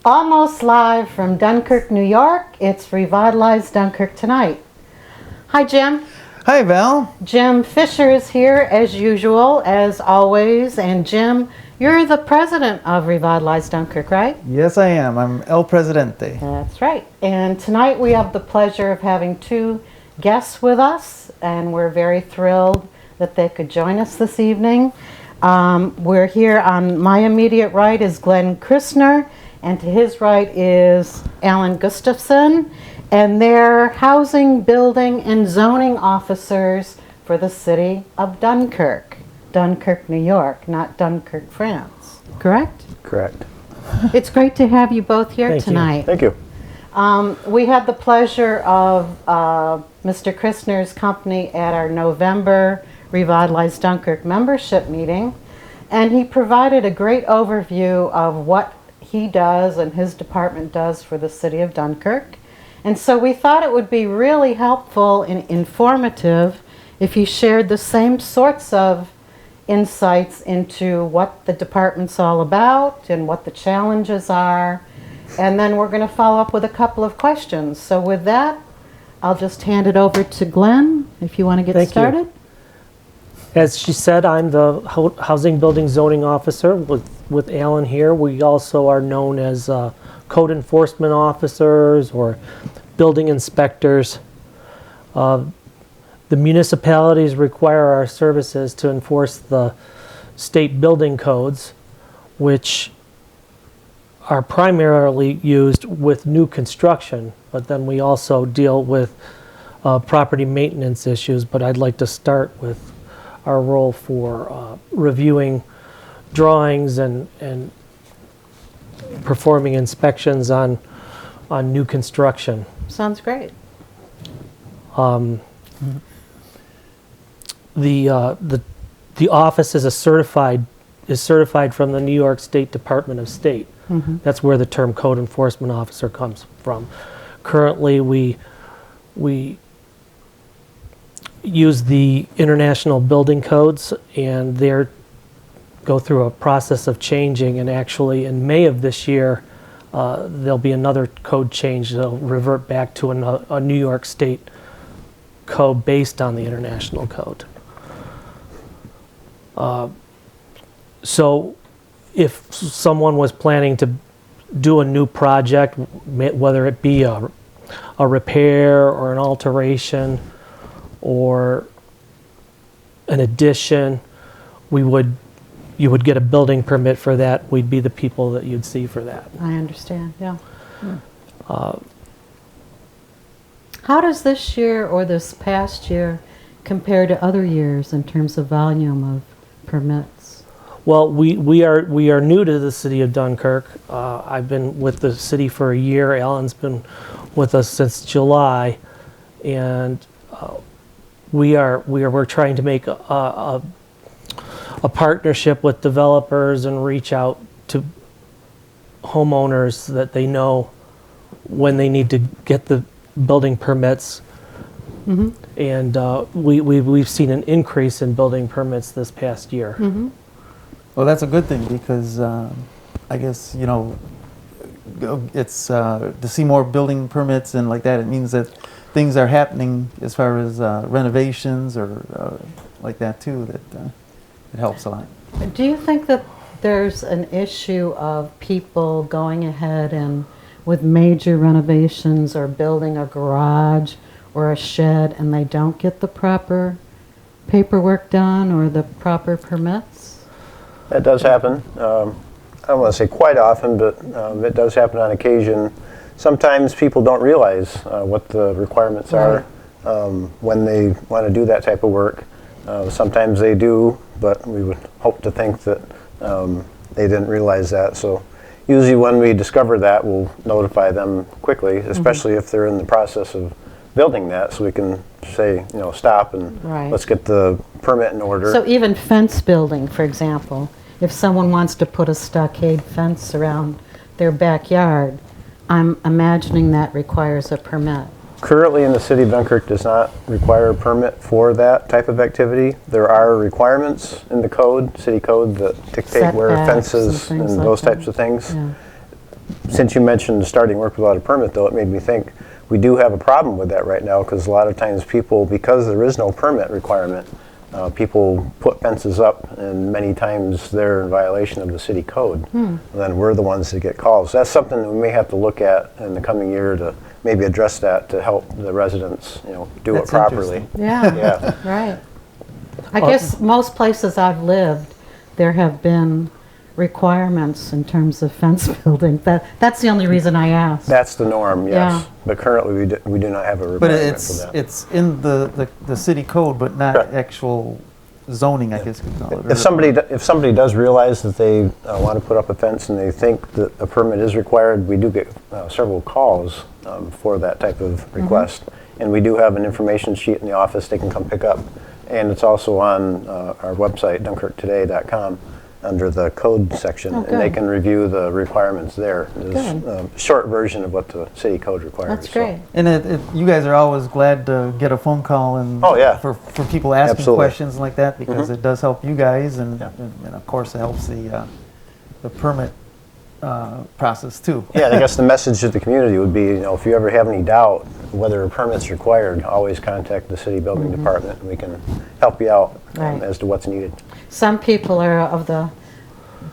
Almost live from Dunkirk, New York, it's Revitalize Dunkirk tonight. Hi, Jim. Hi, Val. Jim Fisher is here as usual, as always. And Jim, you're the president of Revitalize Dunkirk, right? Yes, I am. I'm El Presidente. That's right. And tonight we have the pleasure of having two guests with us, and we're very thrilled that they could join us this evening. We're here on my immediate right is Glenn Christner, and to his right is Alan Gustafson, and they're housing, building, and zoning officers for the city of Dunkirk. Dunkirk, New York, not Dunkirk, France. Correct? Correct. It's great to have you both here tonight. Thank you. We had the pleasure of Mr. Christner's company at our November Revitalize Dunkirk membership meeting, and he provided a great overview of what he does and his department does for the city of Dunkirk. And so we thought it would be really helpful and informative if he shared the same sorts of insights into what the department's all about and what the challenges are. And then we're going to follow up with a couple of questions. So with that, I'll just hand it over to Glenn if you want to get started. As she said, I'm the Housing Building Zoning Officer with Alan here. We also are known as code enforcement officers or building inspectors. The municipalities require our services to enforce the state building codes, which are primarily used with new construction, but then we also deal with property maintenance issues. But I'd like to start with our role for reviewing drawings and performing inspections on new construction. Sounds great. The office is certified from the New York State Department of State. Mm-hmm. That's where the term code enforcement officer comes from. Currently, we use the international building codes, and they go through a process of changing, and actually in May of this year there'll be another code change that'll revert back to a New York State code based on the international code. So if someone was planning to do a new project, whether it be a repair or an alteration or an addition, you would get a building permit for that. We'd be the people that you'd see for that. I understand, yeah. How does this year or this past year compare to other years in terms of volume of permits? Well, we are new to the city of Dunkirk. I've been with the city for a year. Alan's been with us since July, and we're trying to make a partnership with developers and reach out to homeowners that they know when they need to get the building permits. Mm-hmm. And we've seen an increase in building permits this past year. Mm-hmm. Well, that's a good thing because I guess, it's to see more building permits and like that, it means that things are happening as far as renovations or like that too, that it helps a lot. Do you think that there's an issue of people going ahead and with major renovations or building a garage or a shed and they don't get the proper paperwork done or the proper permits? That does happen. I don't want to say quite often, but it does happen on occasion. Sometimes people don't realize what the requirements are when they want to do that type of work. Sometimes they do, but we would hope to think that they didn't realize that. So usually when we discover that, we'll notify them quickly, especially if they're in the process of building that, so we can say, stop and let's get the permit in order. So even fence building, for example, if someone wants to put a stockade fence around their backyard, I'm imagining that requires a permit. Currently in the city of Dunkirk does not require a permit for that type of activity. There are requirements in the code, city code, that dictate where fences and those types of things. Yeah. Since you mentioned starting work without a permit, though, it made me think we do have a problem with that right now, because a lot of times people, because there is no permit requirement, people put fences up, and many times they're in violation of the city code. And then we're the ones that get calls. That's something that we may have to look at in the coming year to maybe address that to help the residents, do That's it properly. interesting. Yeah, Yeah. right. I guess most places I've lived, there have been requirements in terms of fence building. That's the only reason I asked. That's the norm, yes. Yeah. But currently we do not have a But requirement for that. it's in the city code, but not Correct. actual zoning, I guess we call it. If somebody does realize that they want to put up a fence and they think that a permit is required, we do get several calls for that type of request. And we do have an information sheet in the office they can come pick up. And it's also on our website, dunkirktoday.com, under the code section. Oh, and they good. can review the requirements there. There's Good. a short version of what the city code requires. That's so. great. And you guys are always glad to get a phone call and Oh, yeah. for people asking Absolutely. questions like that, because it does help you guys, and, Yeah. and of course it helps the permit process too. Yeah, and I guess the message to the community would be, if you ever have any doubt whether a permit's required, always contact the city building department, and we can help you out Right. as to what's needed. Some people are of the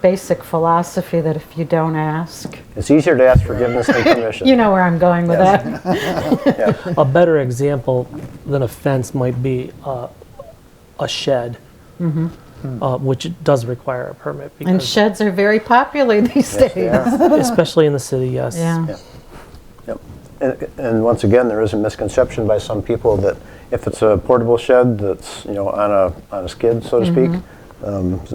basic philosophy that if you don't ask, It's easier to ask forgiveness than permission. you know where I'm going with that. Yeah. A better example than a fence might be a shed, which does require a permit, And because, sheds are very popular these Yes, they days. are. especially in the city, yes. Yeah. Yeah. Yep. And once again, there is a misconception by some people that if it's a portable shed that's on a skid, so to speak,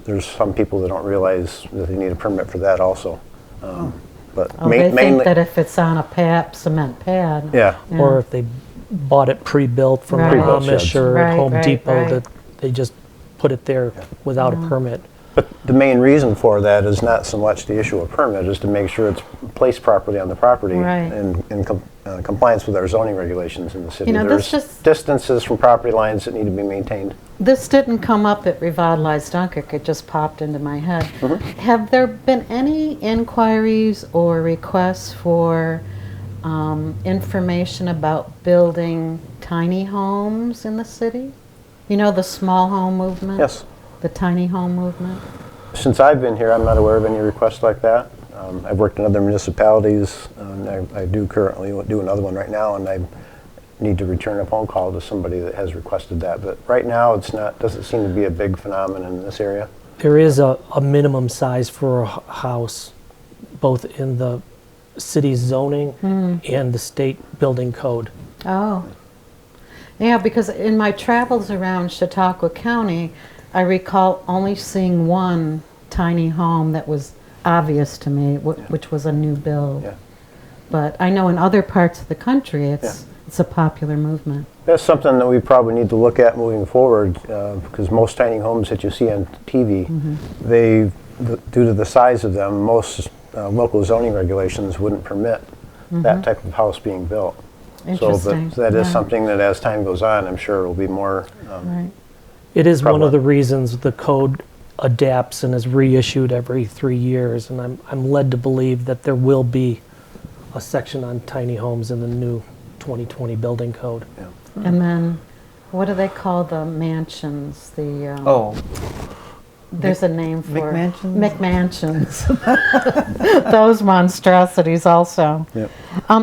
there's some people that don't realize that they need a permit for that also. But Oh, they mainly, think that if it's on a cement pad. yeah, Or if they bought it pre-built from Right. Pre-built Amish sheds. or at Right, Home right, Depot, right. that they just put it there without a permit. but the main reason for that is not so much the issue of permit, is to make sure it's placed properly on the property Right. and in compliance with our zoning regulations in the city. You know, There's this just- distances from property lines that need to be maintained. This didn't come up at Revitalize Dunkirk, it just popped into my head. Have there been any inquiries or requests for information about building tiny homes in the city? You know, the small home movement? Yes. The tiny home movement? Since I've been here, I'm not aware of any requests like that. I've worked in other municipalities, and I do currently do another one right now, and I need to return a phone call to somebody that has requested that. But right now, doesn't seem to be a big phenomenon in this area. There is a minimum size for a house, both in the city's zoning and the state building code. Oh. Yeah, because in my travels around Chautauqua County, I recall only seeing one tiny home that was obvious to me, which was a new build. Yeah. But I know in other parts of the country, it's a popular movement. That's something that we probably need to look at moving forward, because most tiny homes that you see on TV, due to the size of them, most local zoning regulations wouldn't permit that type of house being built. Interesting. So that is Yeah. something that as time goes on, I'm sure will be more. Right. It is one of Prevalent. the reasons the code adapts and is reissued every 3 years, and I'm led to believe that there will be a section on tiny homes in the new 2020 building code. And then, what do they call the mansions? The there's a name for it. McMansions? McMansions. Those monstrosities also. Yep.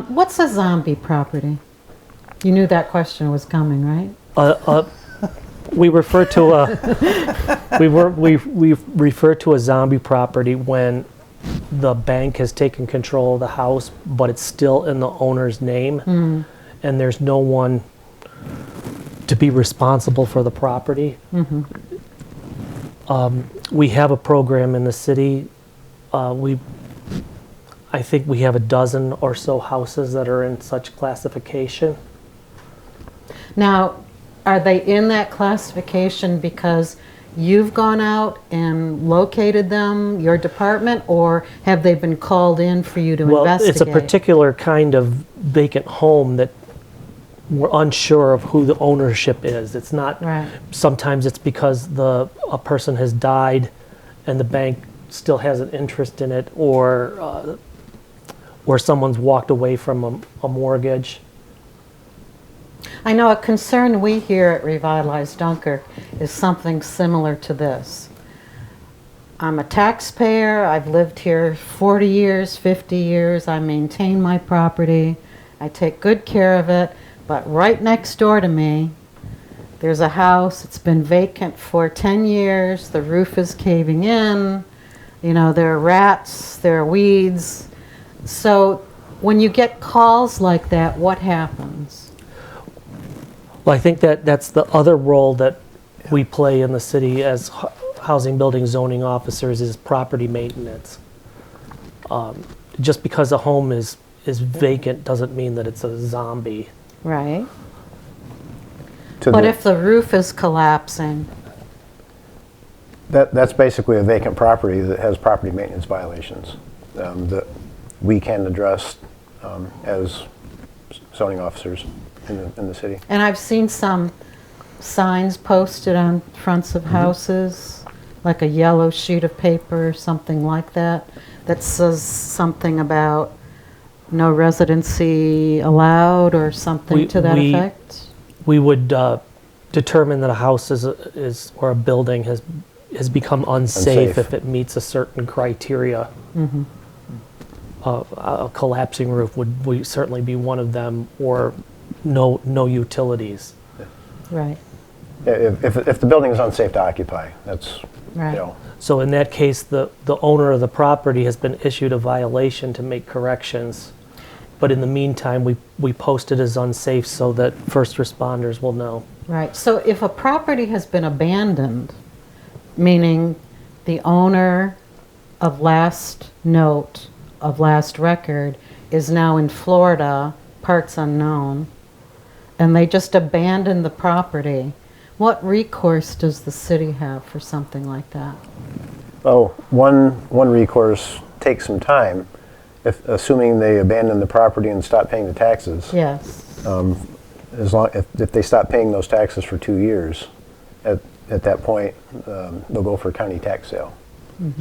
What's a zombie property? You knew that question was coming, right? We refer to a we refer to a zombie property when the bank has taken control of the house, but it's still in the owner's name, and there's no one to be responsible for the property. We have a program in the city. I think we have a dozen or so houses that are in such classification. Now, are they in that classification because you've gone out and located them, your department, or have they been called in for you to Well, investigate? it's a particular kind of vacant home that we're unsure of who the ownership is. It's not, Right. sometimes it's because a person has died and the bank still has an interest in it, or or someone's walked away from a mortgage. I know a concern we hear at Revitalize Dunkirk is something similar to this. I'm a taxpayer, I've lived here 40 years, 50 years, I maintain my property, I take good care of it, but right next door to me, there's a house, it's been vacant for 10 years, the roof is caving in, you know, there are rats, there are weeds. So when you get calls like that, what happens? Well, I think that's the other role that we play in the city as housing building zoning officers is property maintenance. Just because a home is vacant doesn't mean that it's a zombie. Right. To But the- if the roof is collapsing, That's basically a vacant property that has property maintenance violations that we can address as zoning officers in the city. and I've seen some signs posted on fronts of houses, like a yellow sheet of paper or something like that, that says something about no residency allowed or something to that effect. We would determine that a house is or a building has become unsafe Unsafe. if it meets a certain criteria. A collapsing roof would certainly be one of them, or no utilities. Right, If the building is unsafe to occupy, that's, right. you know, So in that case, the owner of the property has been issued a violation to make corrections. But in the meantime, we post it as unsafe so that first responders will know. Right, so if a property has been abandoned, meaning the owner of last note, of last record, is now in Florida, parts unknown, and they just abandon the property, what recourse does the city have for something like that? oh, one recourse takes some time, assuming they abandon the property and stop paying the taxes. Yes, If they stop paying those taxes for 2 years, at that point, they'll go for a county tax sale.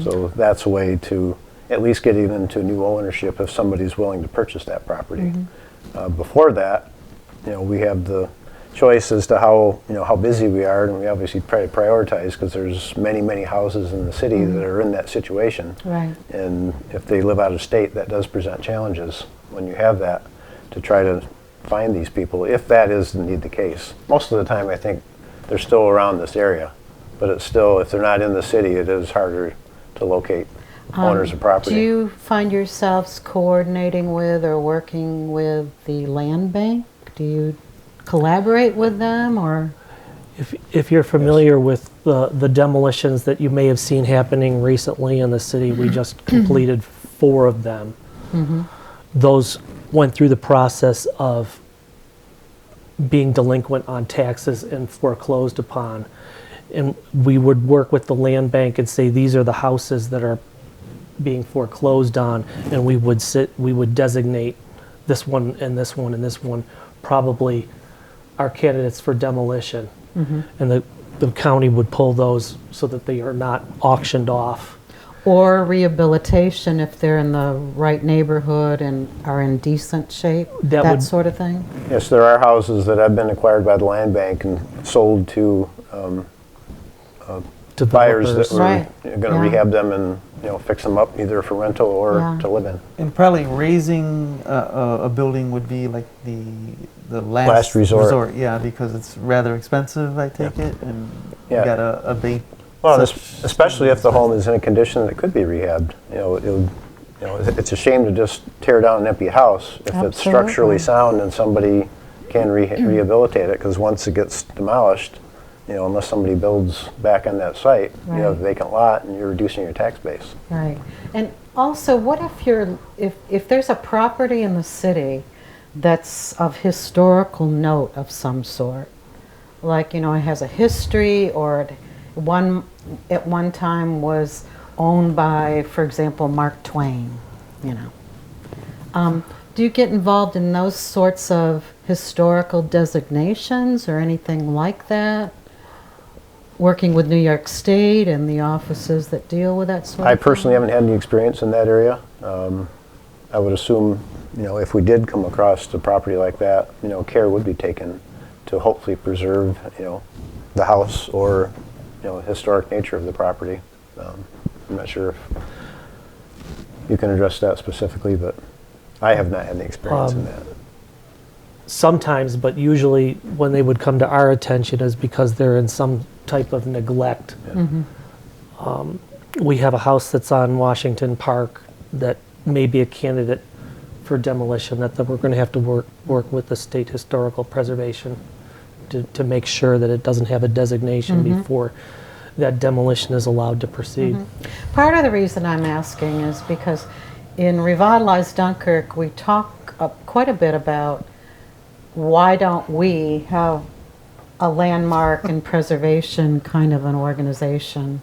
So that's a way to at least get it into new ownership if somebody's willing to purchase that property. Before that, we have the choice as to how busy we are, and we obviously try to prioritize because there's many houses in the city that are in that situation. right, And if they live out of state, that does present challenges when you have that to try to find these people, if that is indeed the case. Most of the time, I think they're still around this area, but it's still, if they're not in the city, it is harder to locate owners of property. Do you find yourselves coordinating with or working with the land bank? Do you collaborate with them, or? If you're familiar with the demolitions that you may have seen happening recently in the city, we just completed 4 of them. Those went through the process of being delinquent on taxes and foreclosed upon. And we would work with the land bank and say, these are the houses that are being foreclosed on, and we would designate this one and this one and this one probably are candidates for demolition. And the county would pull those so that they are not auctioned off. Or rehabilitation if they're in the right neighborhood and are in decent shape, That that would- sort of thing? Yes, there are houses that have been acquired by the land bank and sold to buyers that Developers. were Right, going to yeah. rehab them and fix them up either for rental or Yeah. to live in. And probably raising a building would be like the last, Last resort. Yeah, because it's rather expensive, I take it, and Yeah. you got to abate. Well, such- especially if the home is in a condition that could be rehabbed. It's a shame to just tear down an empty house if it's structurally Absolutely. sound and somebody can rehabilitate it. Because once it gets demolished, unless somebody builds back on that site, you have a Right. vacant lot and you're reducing your tax base. Right. And also, what if there's a property in the city that's of historical note of some sort? Like, it has a history, or at one time was owned by, for example, Mark Twain, Do you get involved in those sorts of historical designations or anything like that? Working with New York State and the offices that deal with that sort I of thing? personally haven't had any experience in that area. I would assume, if we did come across a property like that, care would be taken to hopefully preserve, the house or, historic nature of the property. I'm not sure if you can address that specifically, but I have not had any experience in that. Sometimes, but usually when they would come to our attention is because they're in some type of neglect. We have a house that's on Washington Park that may be a candidate for demolition, that we're going to have to work with the State Historical Preservation to make sure that it doesn't have a designation before that demolition is allowed to proceed. Part of the reason I'm asking is because in Revitalize Dunkirk, we talk quite a bit about why don't we have a landmark and preservation kind of an organization.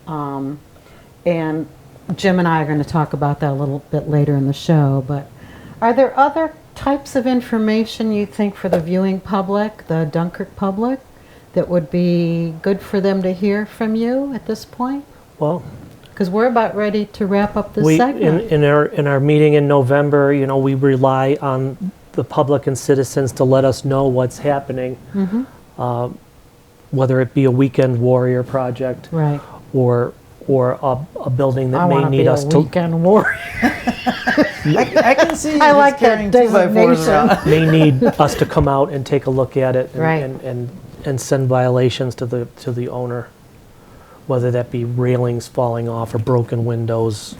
And Jim and I are going to talk about that a little bit later in the show, but are there other types of information you think for the viewing public, the Dunkirk public, that would be good for them to hear from you at this point? Well, Because we're about ready to wrap up this we segment. in our meeting in November, we rely on the public and citizens to let us know what's happening, whether it be a weekend warrior project, Right. or a building I that may want to need be us a to weekend warrior. I can see you I just like that carrying 2x4s around. may need us to come out and take a look at it and, Right. and send violations to the owner, whether that be railings falling off or broken windows.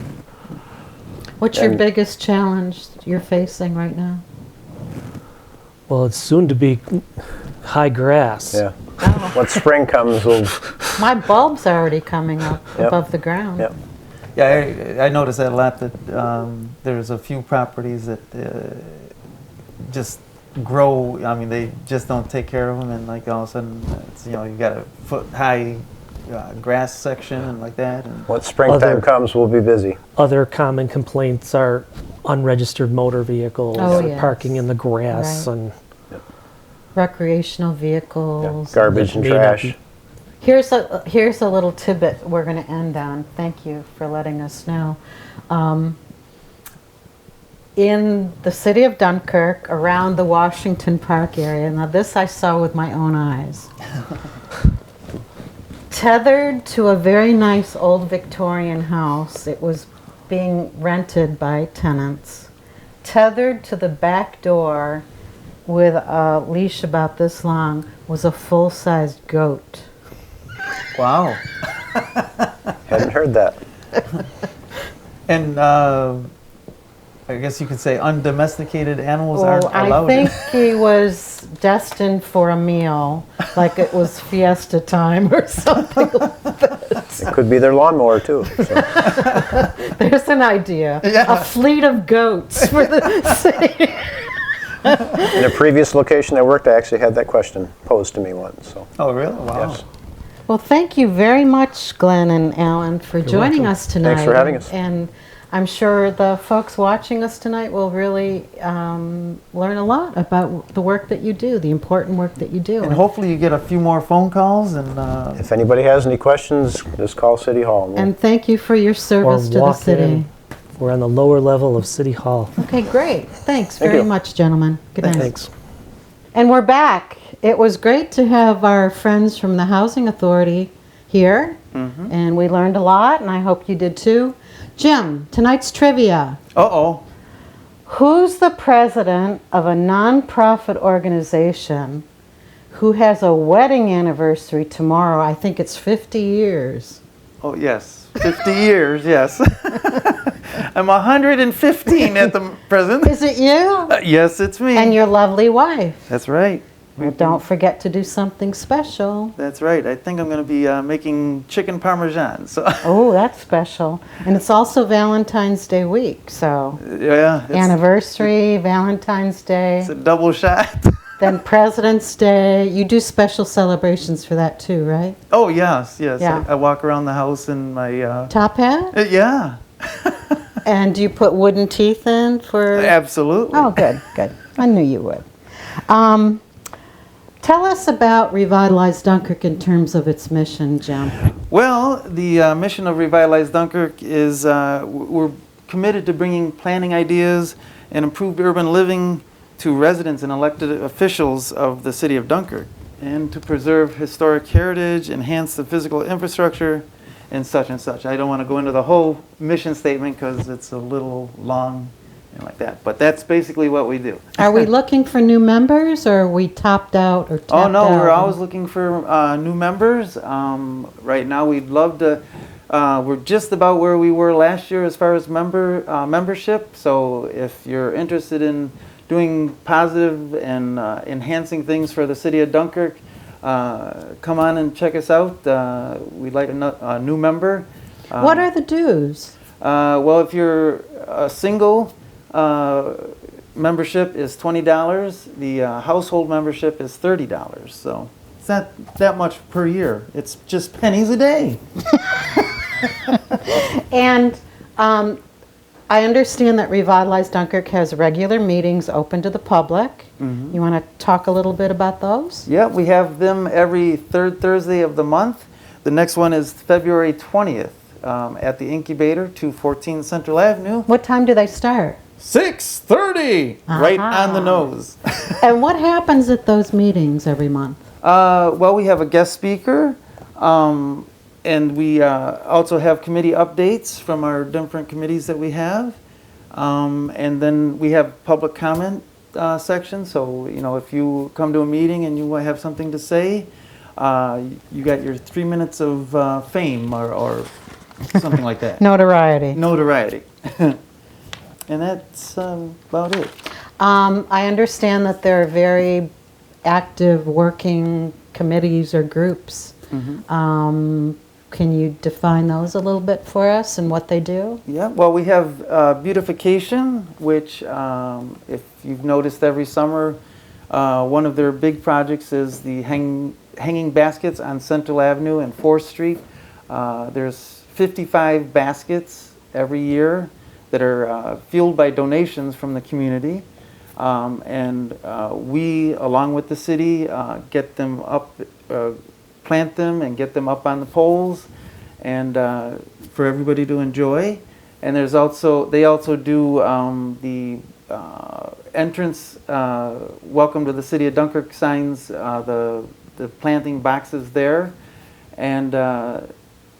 What's your And- biggest challenge you're facing right now? Well, it's soon to be high grass. Yeah. Once spring comes, we'll, My bulb's already coming up Yep. above the ground. Yep. Yeah, I noticed that a lot, that there's a few properties that just grow. I mean, they just don't take care of them, and like all of a sudden, it's, you got a foot-high grass section and like that. And once springtime comes, we'll be busy. Other common complaints are unregistered motor vehicles, Oh, or yes. parking in the grass, Right. and Recreational Yeah. vehicles. Garbage and May not trash. be- Here's a little tidbit we're going to end on. Thank you for letting us know. In the city of Dunkirk, around the Washington Park area, now this I saw with my own eyes, tethered to a very nice old Victorian house, it was being rented by tenants, tethered to the back door with a leash about this long, was a full-sized goat. wow. Hadn't heard that. And I guess you could say undomesticated animals aren't Well, allowed. I think he was destined for a meal, like it was fiesta time or something like that. It could be their lawnmower too. So. There's an idea. Yeah. A fleet of goats for the city. In a previous location I worked, I actually had that question posed to me once. So Oh, really? Wow. yes, Well, thank you very much, Glenn and Alan, for joining welcome. us tonight. Thanks for having us. And I'm sure the folks watching us tonight will really learn a lot about the work that you do, the important work that you do. And hopefully you get a few more phone calls and if anybody has any questions, just call City Hall. And thank you for your or service to the walk city. in. We're on the lower level of City Hall. Okay, great. Thanks Thank very you. much, gentlemen. Good night. Thanks. And we're back. It was great to have our friends from the Housing Authority here, and we learned a lot, and I hope you did too. Jim, tonight's trivia. uh-oh. Who's the president of a nonprofit organization who has a wedding anniversary tomorrow? I think it's 50 years. Oh, yes. 50 years, yes. I'm 115 at the present. Is it you? Yes, it's me. And your lovely wife. That's right. Well, don't forget to do something special. That's right. I think I'm going to be making chicken parmesan. So, Oh, that's special. And it's also Valentine's Day week, so yeah, anniversary, Valentine's Day, it's a double shot. then President's Day. You do special celebrations for that too, right? Oh, yes, yes. Yeah. I walk around the house in my, Top hat? yeah, And do you put wooden teeth in for... absolutely. Oh, good, good. I knew you would. Tell us about Revitalize Dunkirk in terms of its mission, Jim. Well, the mission of Revitalize Dunkirk is we're committed to bringing planning ideas and improved urban living to residents and elected officials of the city of Dunkirk, and to preserve historic heritage, enhance the physical infrastructure, and such and such. I don't want to go into the whole mission statement because it's a little long and like that, but that's basically what we do. Are we looking for new members, or are we topped out or tapped out? Oh no, we're always looking for new members. Right now, we'd love to. We're just about where we were last year as far as membership. So if you're interested in doing positive and enhancing things for the city of Dunkirk, come on and check us out. We'd like a new member. What are the dues? Well, if you're a single, membership is $20. The household membership is $30. So it's not that much per year. It's just pennies a day. And I understand that Revitalize Dunkirk has regular meetings open to the public. You want to talk a little bit about those? Yeah, we have them every third Thursday of the month. The next one is February 20th at the Incubator, 214 Central Avenue. What time do they start? 6:30, right on the nose. And what happens at those meetings every month? Well, we have a guest speaker, and we also have committee updates from our different committees that we have. And then we have public comment section. So, you know, if you come to a meeting and you have something to say, you got your 3 minutes of fame or something like that. Notoriety. Notoriety. And that's about it. I understand that there are very active working committees or groups. Can you define those a little bit for us and what they do? Yeah, well, we have beautification, which if you've noticed every summer, one of their big projects is the hanging baskets on Central Avenue and 4th Street. There's 55 baskets every year that are fueled by donations from the community. And we, along with the city, get them up, plant them and get them up on the poles and for everybody to enjoy. And there's also, they also do the entrance, welcome to the city of Dunkirk signs, the planting boxes there. And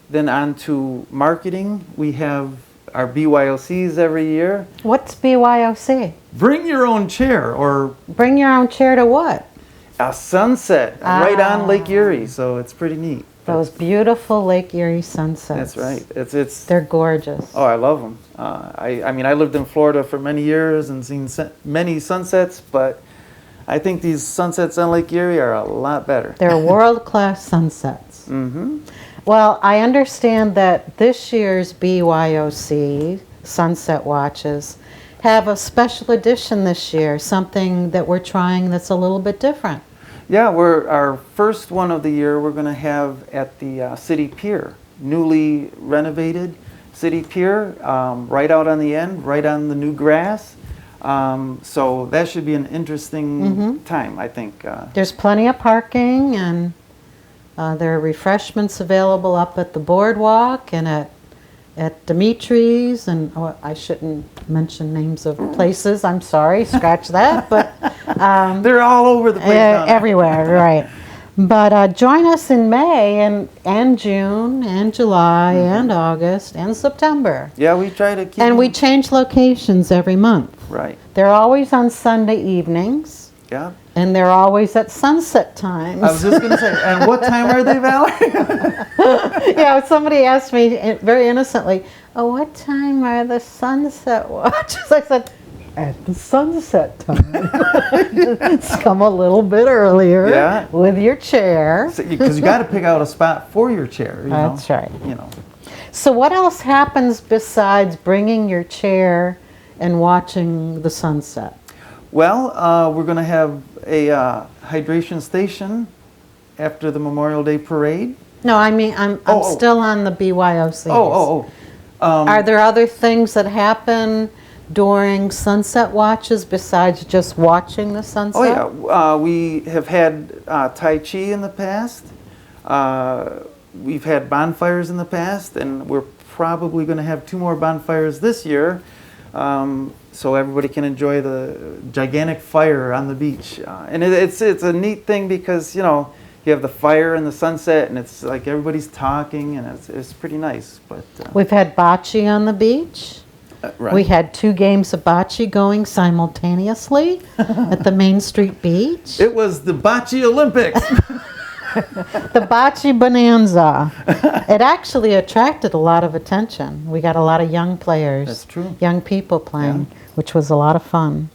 then on to marketing, we have our BYOCs every year. What's BYOC? Bring your own chair, or Bring your own chair to what? a sunset right on Lake Erie, so it's pretty neat. Those beautiful Lake Erie sunsets. That's right. It's They're gorgeous. oh, I love them. I mean, I lived in Florida for many years and seen many sunsets, but I think these sunsets on Lake Erie are a lot better. They're world-class sunsets. Well, I understand that this year's BYOC Sunset Watches have a special edition this year, something that we're trying that's a little bit different. Yeah, our first one of the year we're going to have at the City Pier, newly renovated City Pier, right out on the end, right on the new grass. So that should be an interesting time, I think. There's plenty of parking, and there are refreshments available up at the boardwalk and at Dimitri's, and I shouldn't mention names of places, I'm sorry, scratch that, but they're all over the place. everywhere, right. But join us in May and June and July and August and September. Yeah, we try to keep And we them- change locations every month. Right. They're always on Sunday evenings, Yeah. and they're always at sunset times. I was just going to say, and what time are they, Valerie? Yeah, somebody asked me very innocently, "Oh, what time are the sunset watches?" I said, "At the sunset time." Just come a little bit earlier Yeah. with your chair. Because you got to pick out a spot for your chair. You know? That's right. You know. So what else happens besides bringing your chair and watching the sunset? Well, we're going to have a hydration station after the Memorial Day parade. No, I mean, I'm still on the BYOCs. Are there other things that happen during sunset watches besides just watching the sunset? Oh yeah, we have had Tai Chi in the past. We've had bonfires in the past, and we're probably going to have 2 more bonfires this year, so everybody can enjoy the gigantic fire on the beach. And it's a neat thing because, you know, you have the fire and the sunset, and it's like everybody's talking, and it's pretty nice. But We've had bocce on the beach. right. We had 2 games of bocce going simultaneously at the Main Street Beach. It was the Bocce Olympics. The bocce bonanza. It actually attracted a lot of attention. We got a lot of young players. That's true. Young people playing, which was a lot of fun.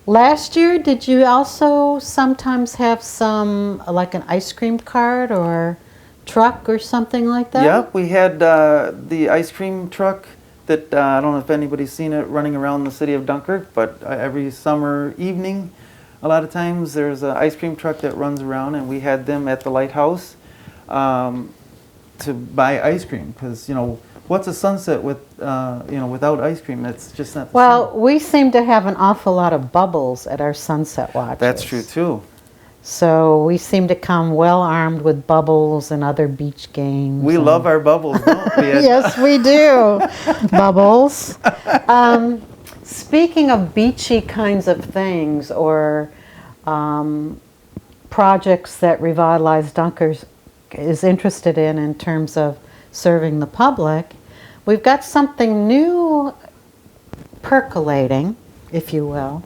Last year, did you also sometimes have some, like an ice cream cart or truck or something like that? Yep, we had the ice cream truck that, I don't know if anybody's seen it running around the city of Dunkirk, but every summer evening, a lot of times there's an ice cream truck that runs around, and we had them at the lighthouse to buy ice cream, because, you know, what's a sunset with, you know, without ice cream? It's just not the Well, same. we seem to have an awful lot of bubbles at our sunset watches. That's true too. So we seem to come well armed with bubbles and other beach games. We and- love our bubbles, don't we? Yes, we do. Bubbles. Speaking of beachy kinds of things or projects that Revitalize Dunkirk is interested in terms of serving the public, we've got something new percolating, if you will.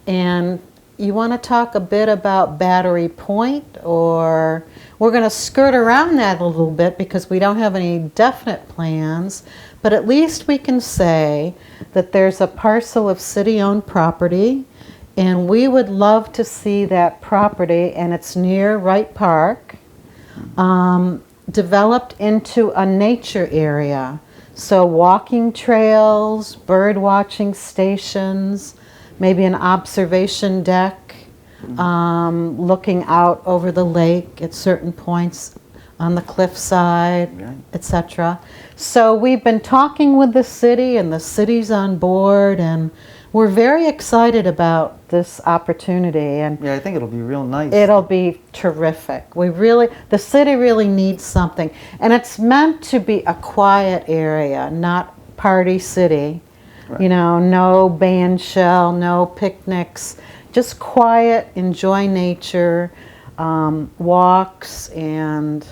And you want to talk a bit about Battery Point, or we're going to skirt around that a little bit because we don't have any definite plans, but at least we can say that there's a parcel of city-owned property, and we would love to see that property, and it's near Wright Park, developed into a nature area. So walking trails, bird watching stations, maybe an observation deck, looking out over the lake at certain points on the cliffside, Right. etc. So we've been talking with the city, and the city's on board, and we're very excited about this opportunity. And Yeah, I think it'll be real nice. it'll be terrific. The city really needs something. And it's meant to be a quiet area, not party city. Right. You know, no band shell, no picnics, just quiet, enjoy nature, walks, and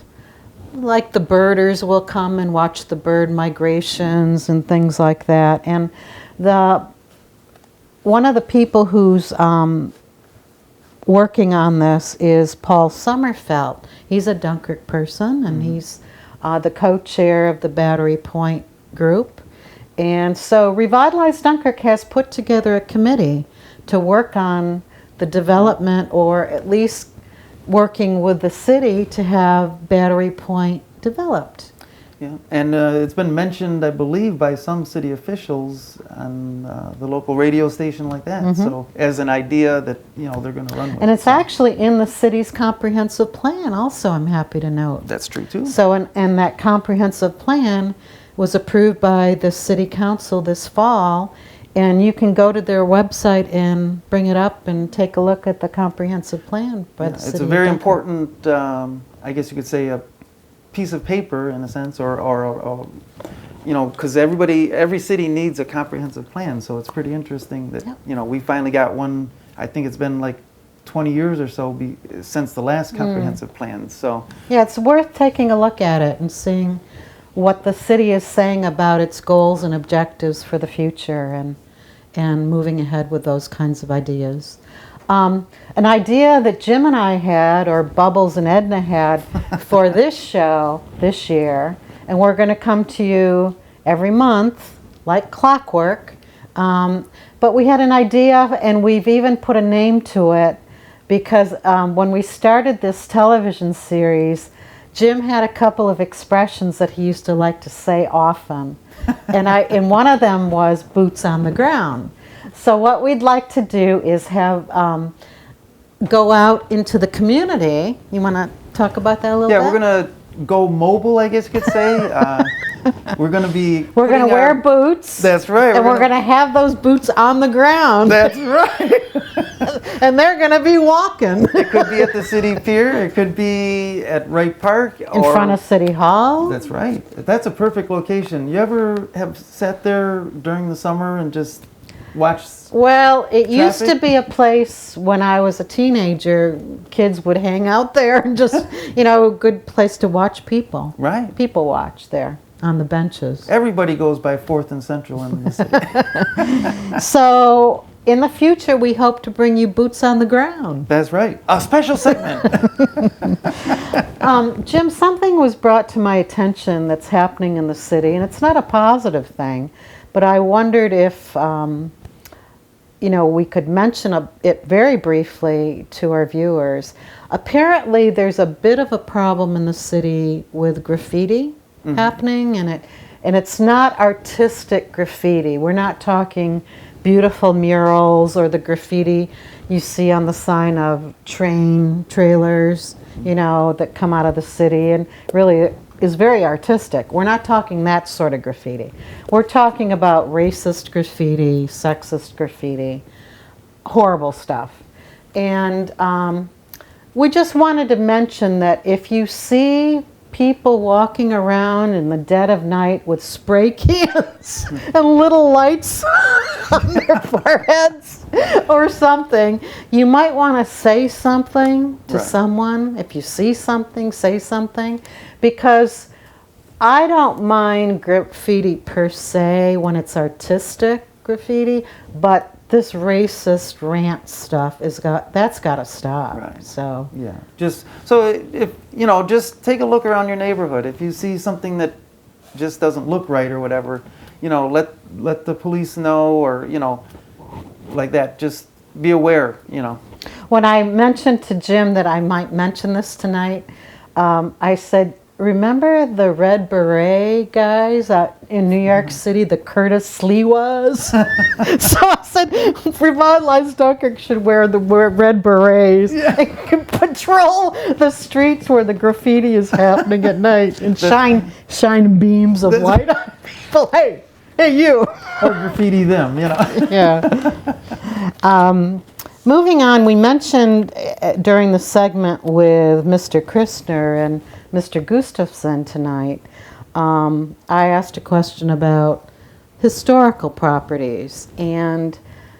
like the birders will come and watch the bird migrations and things like that. And one of the people who's working on this is Paul Sommerfeld. He's a Dunkirk person, and he's the co-chair of the Battery Point group. And so Revitalize Dunkirk has put together a committee to work on the development, or at least working with the city to have Battery Point developed. Yeah, and it's been mentioned, I believe, by some city officials on the local radio station like that. So as an idea that, you know, they're going to run with. And it's actually in the city's comprehensive plan also, I'm happy to note. That's true too. So, and that comprehensive plan was approved by the city council this fall, and you can go to their website and bring it up and take a look at the comprehensive plan by the city. It's a of very Dunkirk. important, I guess you could say, a piece of paper in a sense, or you know, because every city needs a comprehensive plan. So it's pretty interesting that, Yep. you know, we finally got one. I think it's been like 20 years or so since the last comprehensive plan. So Yeah, it's worth taking a look at it and seeing what the city is saying about its goals and objectives for the future, and moving ahead with those kinds of ideas. An idea that Jim and I had, or Bubbles and Edna had, for this show this year, and we're going to come to you every month like clockwork, but we had an idea, and we've even put a name to it, because when we started this television series, Jim had a couple of expressions that he used to like to say often, and one of them was boots on the ground. So what we'd like to do is have go out into the community. You want to talk about that a little bit? yeah, we're going to go mobile, I guess you could say. We're going to be. We're going to putting wear our- boots. That's right. And we're going to have those boots on the ground. That's right. and they're going to be walking It could be at the city pier. It could be at Wright Park. in front of City Hall. That's right. That's a perfect location. You ever have sat there during the summer and just watched? Well, it used to Traffic? be a place when I was a teenager. Kids would hang out there and just, a good place to watch people. Right. People watch there on the benches. Everybody goes by 4th and Central in the city. So in the future, we hope to bring you boots on the ground. That's right. A special segment. Jim, something was brought to my attention that's happening in the city, and it's not a positive thing, but I wondered if, we could mention it very briefly to our viewers. Apparently, there's a bit of a problem in the city with graffiti happening, and it's not artistic graffiti. We're not talking beautiful murals or the graffiti you see on the sign of trailers, that come out of the city and really is very artistic. We're not talking that sort of graffiti. We're talking about racist graffiti, sexist graffiti, horrible stuff. And we just wanted to mention that if you see people walking around in the dead of night with spray cans and little lights on their foreheads or something, you might want to say something to someone. If you see something, say something, because I don't mind graffiti per se when it's artistic graffiti, but this racist rant stuff that's got to stop. Right. So Yeah. Just just take a look around your neighborhood. If you see something that just doesn't look right or whatever, let the police know, or like that. Just be aware. when I mentioned to Jim that I might mention this tonight, I said, remember the Red Beret guys in New York City, the Curtis Sliwas? So I said, Revitalize Dunkirk should wear the Red Berets and patrol the streets where the graffiti is happening at night and shine beams of light on people. Hey, you. Or graffiti them, Yeah. Moving on, we mentioned during the segment with Mr. Christner and Mr. Gustafson tonight, I asked a question about historical properties, and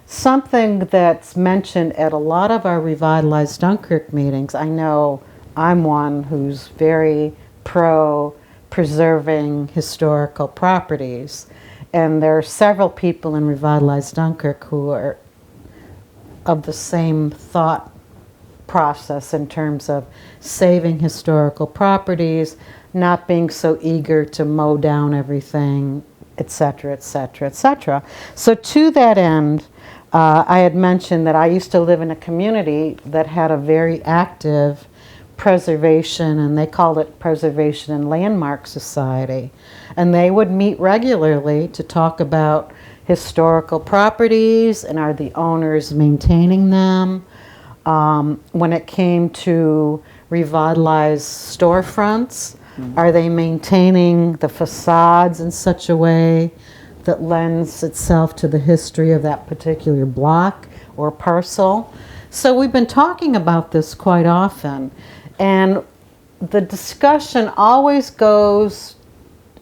something that's mentioned at a lot of our Revitalize Dunkirk meetings. I know I'm one who's very pro preserving historical properties, and there are several people in Revitalize Dunkirk who are of the same thought process in terms of saving historical properties, not being so eager to mow down everything, etc., etc., etc. So to that end, I had mentioned that I used to live in a community that had a very active preservation, and they called it Preservation and Landmark Society. And they would meet regularly to talk about historical properties and are the owners maintaining them. When it came to revitalize storefronts, are they maintaining the facades in such a way that lends itself to the history of that particular block or parcel? So we've been talking about this quite often, and the discussion always goes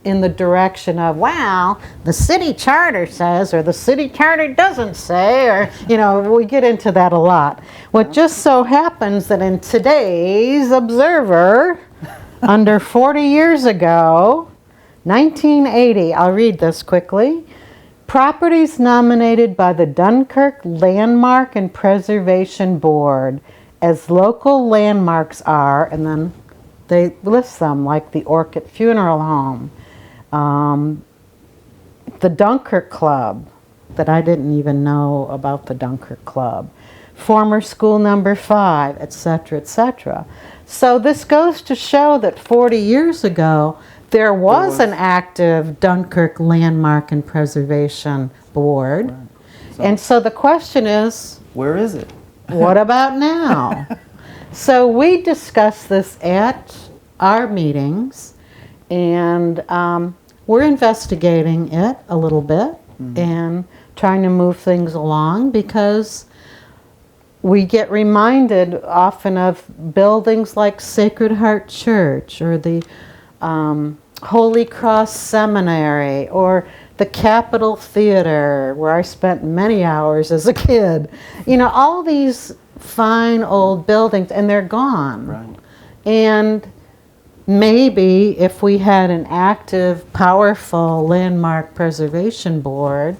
in the direction of, wow, the city charter says, or the city charter doesn't say, or, we get into that a lot. What just so happens that in today's Observer, under 40 years ago, 1980, I'll read this quickly, properties nominated by the Dunkirk Landmark and Preservation Board as local landmarks are, and then they list them, like the Orchid Funeral Home, the Dunkirk Club, that I didn't even know about the Dunkirk Club, former school number 5, etc., etc. So this goes to show that 40 years ago, there was an active Dunkirk Landmark and Preservation Board. Right. And so the question is, where is it? what about now? So we discuss this at our meetings, and we're investigating it a little bit and trying to move things along, because we get reminded often of buildings like Sacred Heart Church or the Holy Cross Seminary or the Capitol Theater, where I spent many hours as a kid. You know, all these fine old buildings, and they're gone. Right. And maybe if we had an active, powerful landmark preservation board,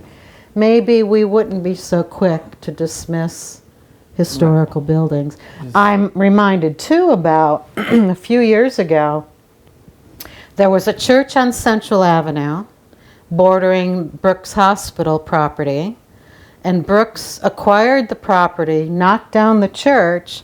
maybe we wouldn't be so quick to dismiss historical buildings. I'm reminded too about a few years ago, there was a church on Central Avenue bordering Brooks Hospital property, and Brooks acquired the property, knocked down the church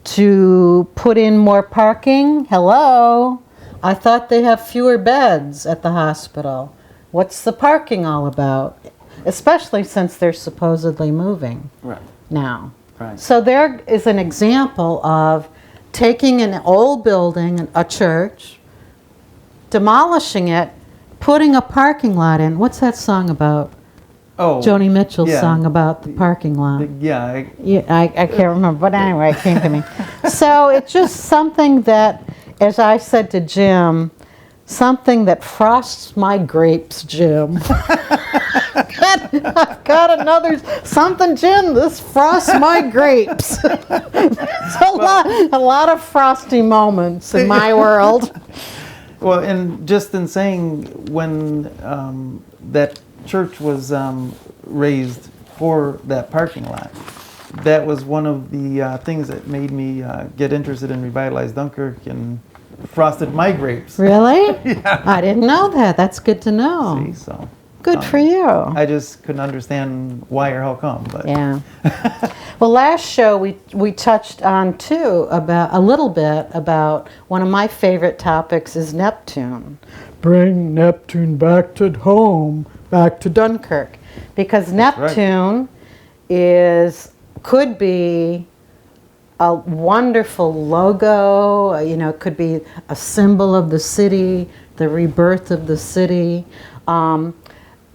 to put in more parking. Hello? I thought they have fewer beds at the hospital. What's the parking all about? Especially since they're supposedly moving Right. now. Right. So there is an example of taking an old building, a church, demolishing it, putting a parking lot in. What's that song about? Oh. Joni Mitchell's yeah. song about the parking lot. Yeah. Yeah, I can't remember, but anyway, it came to me. So it's just something that, as I said to Jim, something that frosts my grapes, Jim. I've got another something, Jim. This frosts my grapes. There's a lot of frosty moments in my world. Well, and just in saying when that church was raised for that parking lot, that was one of the things that made me get interested in Revitalize Dunkirk and frosted my grapes. Really? Yeah. I didn't know that. That's good to know. See, so Good for you. I just couldn't understand why or how come, but Yeah. Well, last show we touched on too about a little bit about one of my favorite topics is Neptune. Bring Neptune back to home, back to Dunkirk, because Neptune could be a wonderful logo. You know, it could be a symbol of the city, the rebirth of the city.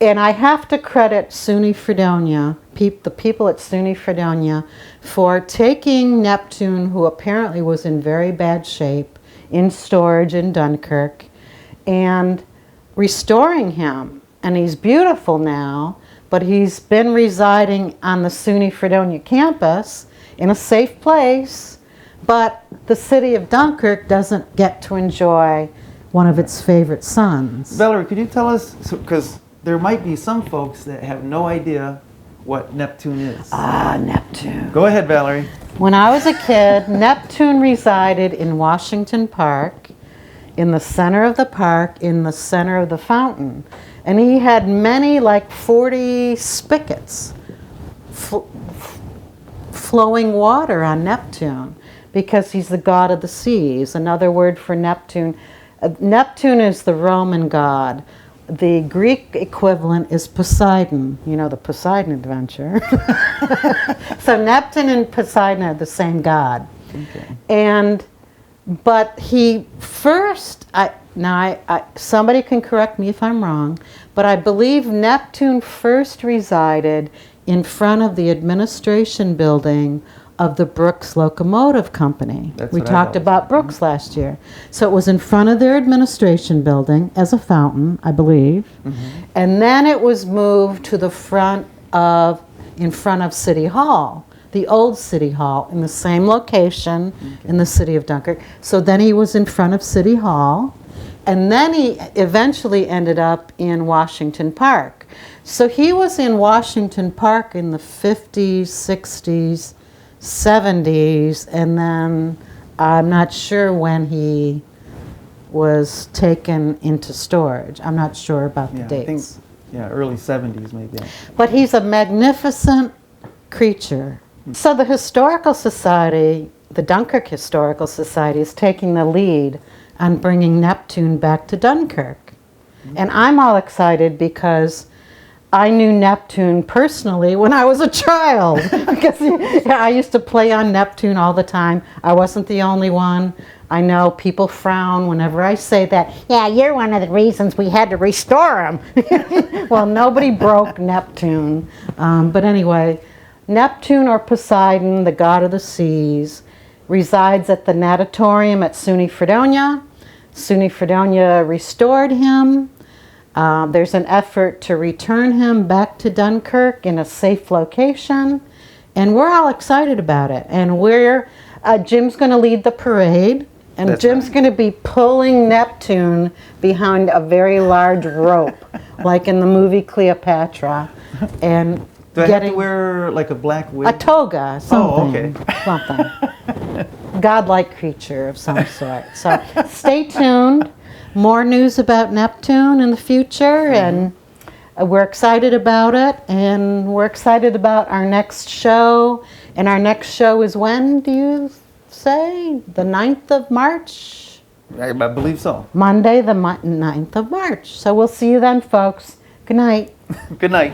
And I have to credit SUNY Fredonia, the people at SUNY Fredonia, for taking Neptune, who apparently was in very bad shape, in storage in Dunkirk, and restoring him. And he's beautiful now, but he's been residing on the SUNY Fredonia campus in a safe place, but the city of Dunkirk doesn't get to enjoy one of its favorite sons. Valerie, could you tell us, because there might be some folks that have no idea what Neptune is. Ah, Neptune. Go ahead, Valerie. When I was a kid, Neptune resided in Washington Park, in the center of the park, in the center of the fountain. And he had many, like 40 spigots, flowing water on Neptune, because he's the god of the seas. Another word for Neptune. Neptune is the Roman god. The Greek equivalent is Poseidon, you know, the Poseidon adventure. So Neptune and Poseidon are the same god. Okay. But he first, somebody can correct me if I'm wrong, but I believe Neptune first resided in front of the administration building of the Brooks Locomotive Company. We talked about Brooks last year. So it was in front of their administration building as a fountain, I believe. Mm-hmm. And then it was moved to the in front of City Hall, the old City Hall, in the same location in the city of Dunkirk. So then he was in front of City Hall, and then he eventually ended up in Washington Park. So he was in Washington Park in the 50s, 60s, 70s, and then I'm not sure when he was taken into storage. I'm not sure about the dates. I think, early 70s maybe. But he's a magnificent creature. So the Historical Society, the Dunkirk Historical Society, is taking the lead on bringing Neptune back to Dunkirk. And I'm all excited because I knew Neptune personally when I was a child, because I used to play on Neptune all the time. I wasn't the only one. I know people frown whenever I say that. Yeah, you're one of the reasons we had to restore him. Well, nobody broke Neptune. But anyway, Neptune or Poseidon, the god of the seas, resides at the natatorium at SUNY Fredonia. SUNY Fredonia restored him. There's an effort to return him back to Dunkirk in a safe location. And we're all excited about it. And Jim's going to lead the parade. And That's Jim's right. going to be pulling Neptune behind a very large rope, like in the movie Cleopatra. And Do I have to wear like a black wig? a toga, something. okay. Something. Godlike creature of some sort. So stay tuned. More news about Neptune in the future, and we're excited about it, and we're excited about our next show. And our next show is when, do you say? The 9th of March? I believe so. Monday, the 9th of March. So we'll see you then, folks. Good night. Good night.